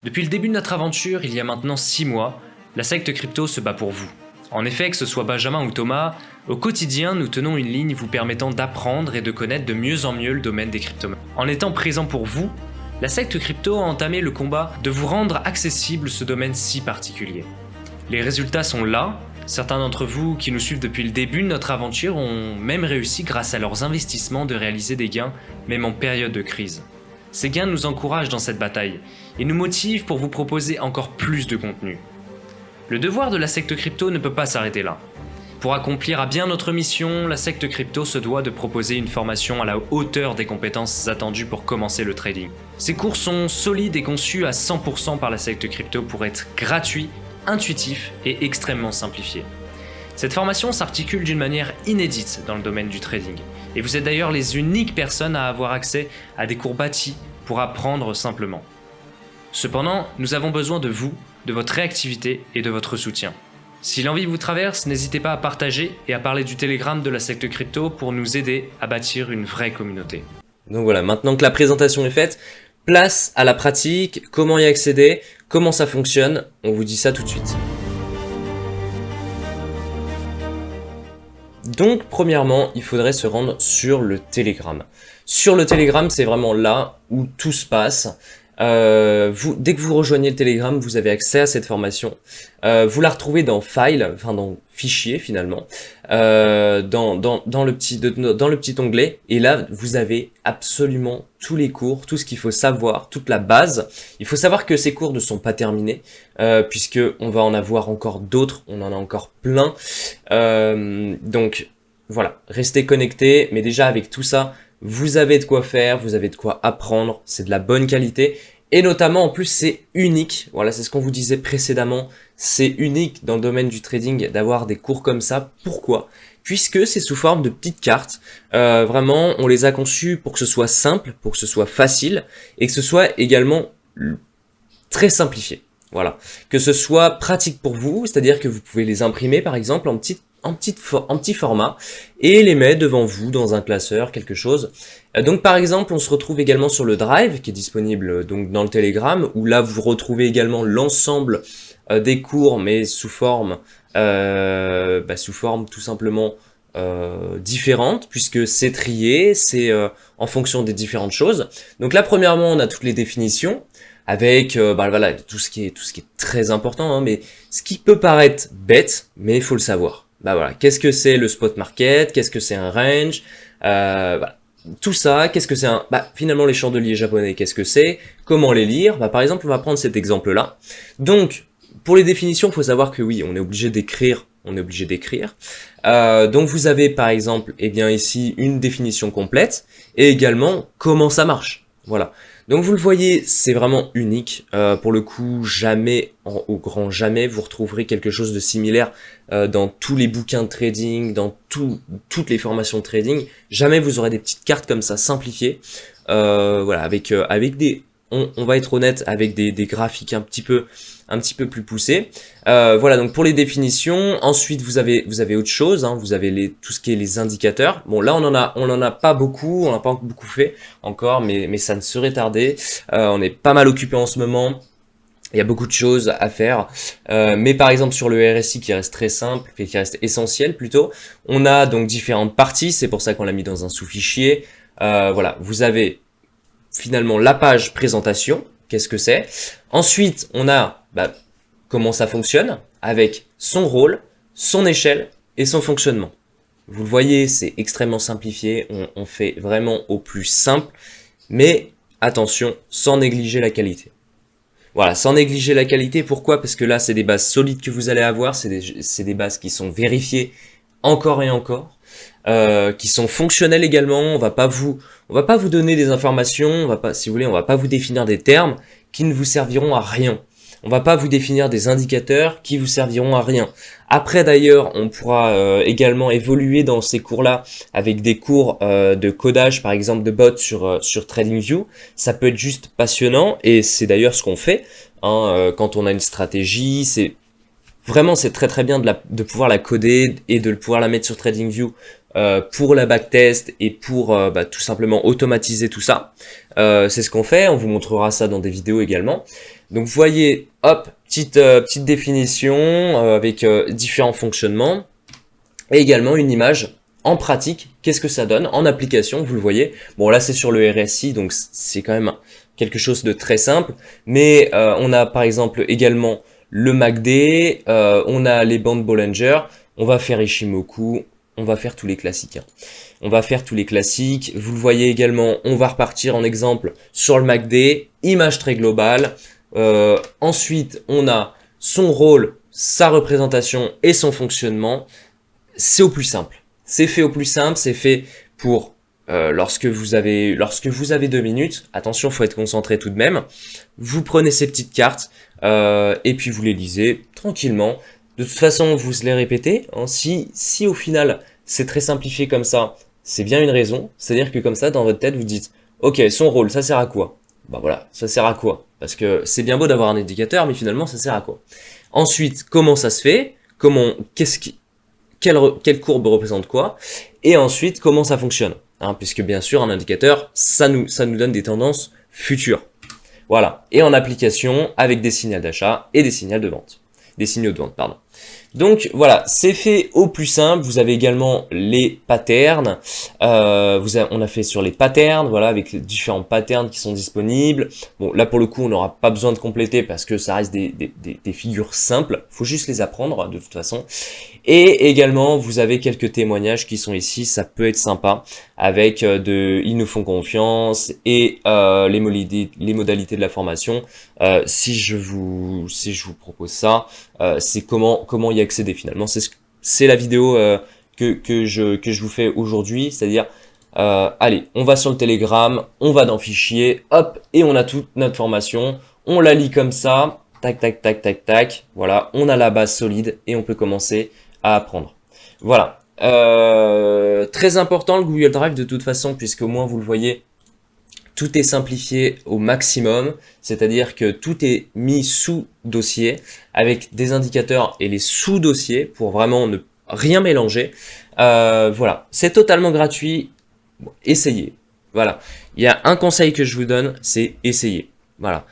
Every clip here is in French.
Depuis le début de notre aventure, il y a maintenant 6 mois, la secte crypto se bat pour vous. En effet, que ce soit Benjamin ou Thomas, au quotidien, nous tenons une ligne vous permettant d'apprendre et de connaître de mieux en mieux le domaine des crypto-monnaies. En étant présent pour vous, la secte crypto a entamé le combat de vous rendre accessible ce domaine si particulier. Les résultats sont là. Certains d'entre vous qui nous suivent depuis le début de notre aventure ont même réussi grâce à leurs investissements de réaliser des gains, même en période de crise. Ces gains nous encouragent dans cette bataille et nous motivent pour vous proposer encore plus de contenu. Le devoir de la secte crypto ne peut pas s'arrêter là. Pour accomplir à bien notre mission, la secte crypto se doit de proposer une formation à la hauteur des compétences attendues pour commencer le trading. Ces cours sont solides et conçus à 100% par la secte crypto pour être gratuits, intuitifs et extrêmement simplifiés. Cette formation s'articule d'une manière inédite dans le domaine du trading. Et vous êtes d'ailleurs les uniques personnes à avoir accès à des cours bâtis pour apprendre simplement. Cependant, nous avons besoin de vous, de votre réactivité et de votre soutien. Si l'envie vous traverse, n'hésitez pas à partager et à parler du Telegram de la secte crypto pour nous aider à bâtir une vraie communauté. Donc voilà, maintenant que la présentation est faite, place à la pratique, comment y accéder, comment ça fonctionne, on vous dit ça tout de suite. Donc premièrement, il faudrait se rendre sur le Telegram. Sur le Telegram, c'est vraiment là où tout se passe. Dès que vous rejoignez le Telegram, vous avez accès à cette formation. Vous la retrouvez dans File, enfin dans Fichier finalement, dans le petit onglet. Et là, vous avez absolument tous les cours, tout ce qu'il faut savoir, toute la base. Il faut savoir que ces cours ne sont pas terminés, puisque on va en avoir encore d'autres. On en a encore plein. Donc voilà, restez connectés. Mais déjà avec tout ça, vous avez de quoi faire, vous avez de quoi apprendre, c'est de la bonne qualité et notamment en plus c'est unique, voilà c'est ce qu'on vous disait précédemment, c'est unique dans le domaine du trading d'avoir des cours comme ça. Pourquoi ? Puisque c'est sous forme de petites cartes, vraiment on les a conçues pour que ce soit simple, pour que ce soit facile et que ce soit également très simplifié. Voilà, que ce soit pratique pour vous, c'est-à-dire que vous pouvez les imprimer par exemple en petit format et les mettre devant vous dans un classeur, quelque chose. Donc par exemple, on se retrouve également sur le Drive qui est disponible donc dans le Telegram où là vous retrouvez également l'ensemble des cours mais sous forme tout simplement différentes puisque c'est trié, c'est en fonction des différentes choses. Donc là premièrement, on a toutes les définitions avec voilà tout ce qui est très important hein, mais ce qui peut paraître bête mais il faut le savoir. Voilà, qu'est-ce que c'est le spot market, qu'est-ce que c'est un range, voilà. Tout ça, qu'est-ce que c'est finalement les chandeliers japonais, qu'est-ce que c'est, comment les lire, par exemple on va prendre cet exemple là. Donc pour les définitions, il faut savoir que oui, on est obligé d'écrire. Donc vous avez par exemple ici une définition complète et également comment ça marche. Voilà. Donc vous le voyez, c'est vraiment unique. Pour le coup, jamais, au grand jamais, vous retrouverez quelque chose de similaire dans tous les bouquins de trading, dans toutes les formations de trading. Jamais vous aurez des petites cartes comme ça simplifiées. Voilà, avec des, on va être honnête, avec des graphiques un petit peu plus poussés. Voilà, donc pour les définitions, ensuite vous avez autre chose, hein, vous avez tout ce qui est les indicateurs. Bon là on en a pas beaucoup, on n'a pas beaucoup fait encore, mais ça ne serait tardé. On est pas mal occupé en ce moment. Il y a beaucoup de choses à faire, mais par exemple sur le RSI qui reste très simple, qui reste essentiel plutôt, on a donc différentes parties, c'est pour ça qu'on l'a mis dans un sous-fichier. Voilà, vous avez finalement la page présentation, qu'est-ce que c'est. Ensuite, on a comment ça fonctionne, avec son rôle, son échelle et son fonctionnement. Vous le voyez, c'est extrêmement simplifié, on fait vraiment au plus simple, mais attention, sans négliger la qualité. Voilà, sans négliger la qualité, pourquoi ? Parce que là, c'est des bases solides que vous allez avoir, c'est des bases qui sont vérifiées encore et encore, qui sont fonctionnelles également. On va pas vous donner des informations, si vous voulez, on va pas vous définir des termes qui ne vous serviront à rien. On va pas vous définir des indicateurs qui vous serviront à rien. Après d'ailleurs, on pourra également évoluer dans ces cours-là avec des cours de codage, par exemple de bots sur TradingView. Ça peut être juste passionnant et c'est d'ailleurs ce qu'on fait hein, quand on a une stratégie. C'est très très bien de pouvoir la coder et de pouvoir la mettre sur TradingView pour la backtest et pour tout simplement automatiser tout ça. C'est ce qu'on fait, on vous montrera ça dans des vidéos également. Donc vous voyez, hop, petite définition avec différents fonctionnements et également une image en pratique. Qu'est-ce que ça donne en application? Vous le voyez. Bon là c'est sur le RSI, donc c'est quand même quelque chose de très simple. Mais on a par exemple également le MACD, on a les bandes Bollinger, on va faire Ishimoku, on va faire tous les classiques. Hein. On va faire tous les classiques. Vous le voyez également, on va repartir en exemple sur le MACD, image très globale. Ensuite, on a son rôle, sa représentation et son fonctionnement. C'est au plus simple. C'est fait au plus simple, c'est fait pour lorsque vous avez 2 minutes. Attention, faut être concentré tout de même. Vous prenez ces petites cartes et puis vous les lisez tranquillement. De toute façon, vous les répétez. Hein. Si au final c'est très simplifié comme ça, c'est bien une raison. C'est-à-dire que comme ça, dans votre tête, vous dites ok, son rôle, ça sert à quoi? Bah voilà, ça sert à quoi? Parce que c'est bien beau d'avoir un indicateur, mais finalement, ça sert à quoi? Ensuite, comment ça se fait? Quelle courbe représente quoi? Et ensuite, comment ça fonctionne? Hein, puisque bien sûr, un indicateur, ça nous donne des tendances futures. Voilà. Et en application, avec des signaux d'achat et des signaux de vente. Des signaux de vente, pardon. Donc voilà, c'est fait au plus simple. Vous avez également les patterns. On a fait sur les patterns, voilà, avec les différents patterns qui sont disponibles. Bon, là pour le coup, on n'aura pas besoin de compléter parce que ça reste des figures simples. Faut juste les apprendre de toute façon. Et également, vous avez quelques témoignages qui sont ici. Ça peut être sympa avec ils nous font confiance et les modalités de la formation. Si je vous propose ça, c'est comment y accéder finalement. C'est la vidéo que je vous fais aujourd'hui, c'est-à-dire allez, on va sur le Telegram, on va dans Fichier, hop, et on a toute notre formation, on la lit comme ça, tac, tac, tac, tac, tac, voilà, on a la base solide et on peut commencer à apprendre. Voilà, très important le Google Drive de toute façon, puisque au moins vous le voyez, tout est simplifié au maximum, c'est-à-dire que tout est mis sous dossier avec des indicateurs et les sous-dossiers pour vraiment ne rien mélanger. Voilà, c'est totalement gratuit. Bon, essayez. Voilà, il y a un conseil que je vous donne, c'est essayer. Voilà,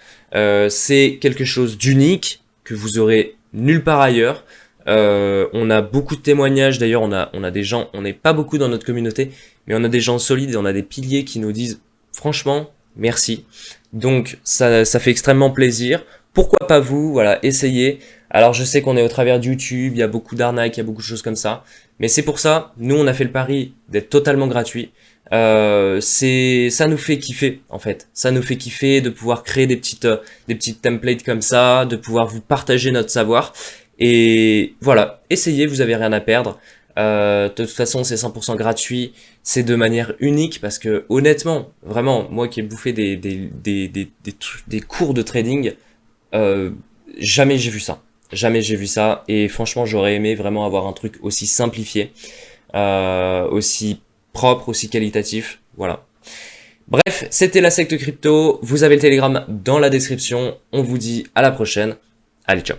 c'est quelque chose d'unique que vous aurez nulle part ailleurs. On a beaucoup de témoignages. D'ailleurs, on a des gens, on n'est pas beaucoup dans notre communauté, mais on a des gens solides et on a des piliers qui nous disent franchement, merci. Donc, ça fait extrêmement plaisir. Pourquoi pas vous? Voilà, essayez. Alors, je sais qu'on est au travers de YouTube, il y a beaucoup d'arnaques, il y a beaucoup de choses comme ça. Mais c'est pour ça, nous, on a fait le pari d'être totalement gratuit. Ça nous fait kiffer, en fait. Ça nous fait kiffer de pouvoir créer des petites templates comme ça, de pouvoir vous partager notre savoir. Et voilà, essayez, vous avez rien à perdre. De toute façon, c'est 100% gratuit, c'est de manière unique parce que honnêtement, vraiment, moi qui ai bouffé des cours de trading, jamais j'ai vu ça. Jamais j'ai vu ça et franchement, j'aurais aimé vraiment avoir un truc aussi simplifié, aussi propre, aussi qualitatif. Voilà. Bref, c'était la secte crypto. Vous avez le Telegram dans la description. On vous dit à la prochaine. Allez, ciao.